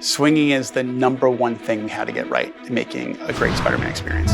Swinging is the #1 thing we had to get right in making a great Spider-Man experience.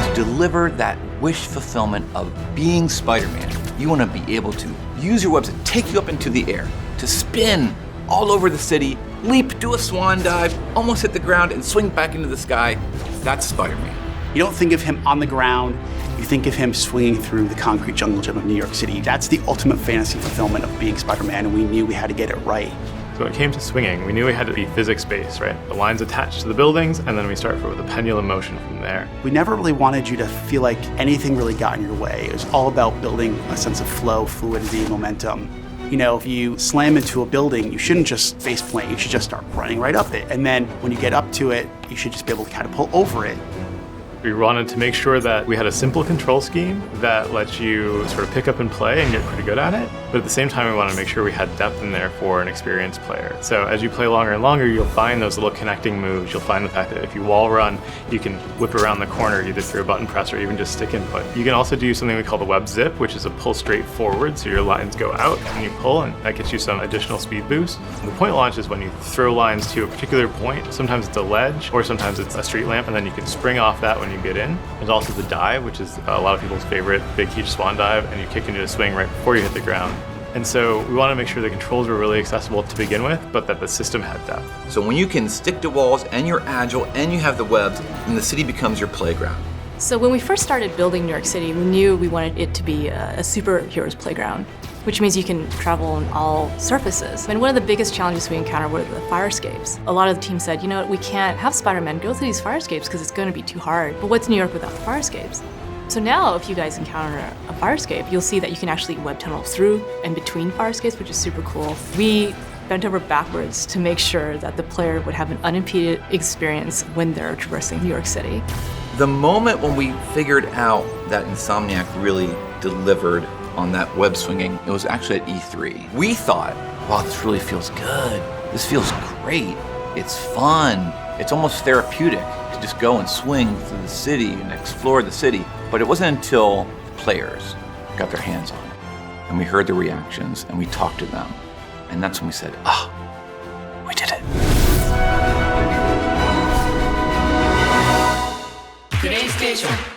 To deliver that wish fulfillment of being Spider-Man, you want to be able to use your webs to take you up into the air, to spin all over the city, leap, do a swan dive, almost hit the ground, and swing back into the sky. That's Spider-Man. You don't think of him on the ground, you think of him swinging through the concrete jungle gym of New York City. That's the ultimate fantasy fulfillment of being Spider-Man, and we knew we had to get it right. So when it came to swinging, we knew we had to be physics-based, right? The lines attached to the buildings, and then we start with a pendulum motion from there. We never really wanted you to feel like anything really got in your way. It was all about building a sense of flow, fluidity, momentum. You know, if you slam into a building, you shouldn't just face plant, you should just start running right up it. And then when you get up to it, you should just be able to catapult over it. We wanted to make sure that we had a simple control scheme that lets you sort of pick up and play and get pretty good at it. But at the same time, we wanted to make sure we had depth in there for an experienced player. So as you play longer and longer, you'll find those little connecting moves. You'll find the fact that if you wall run, you can whip around the corner either through a button press or even just stick input. You can also do something we call the web zip, which is a pull straight forward. So your lines go out and you pull, and that gets you some additional speed boost. And the point launch is when you throw lines to a particular point. Sometimes it's a ledge or sometimes it's a street lamp, and then you can spring off that when you get in. There's also the dive, which is a lot of people's favorite, big huge swan dive, and you kick into a swing right before you hit the ground. And so we want to make sure the controls were really accessible to begin with, but that the system had depth. So when you can stick to walls and you're agile and you have the webs, then the city becomes your playground. So when we first started building New York City, we knew we wanted it to be a superhero's playground, which means you can travel on all surfaces. And one of the biggest challenges we encountered were the fire escapes. A lot of the team said, you know, we can't have Spider-Man go through these fire escapes because it's going to be too hard. But what's New York without the fire escapes? So now, if you guys encounter a fire escape, you'll see that you can actually web tunnel through and between fire escapes, which is super cool. We bent over backwards to make sure that the player would have an unimpeded experience when they're traversing New York City. The moment when we figured out that Insomniac really delivered on that web swinging, it was actually at E3. We thought, wow, this really feels good. This feels great. It's fun. It's almost therapeutic to just go and swing through the city and explore the city. But it wasn't until the players got their hands on it and we heard the reactions and we talked to them. And that's when we said, we did it. Today's station.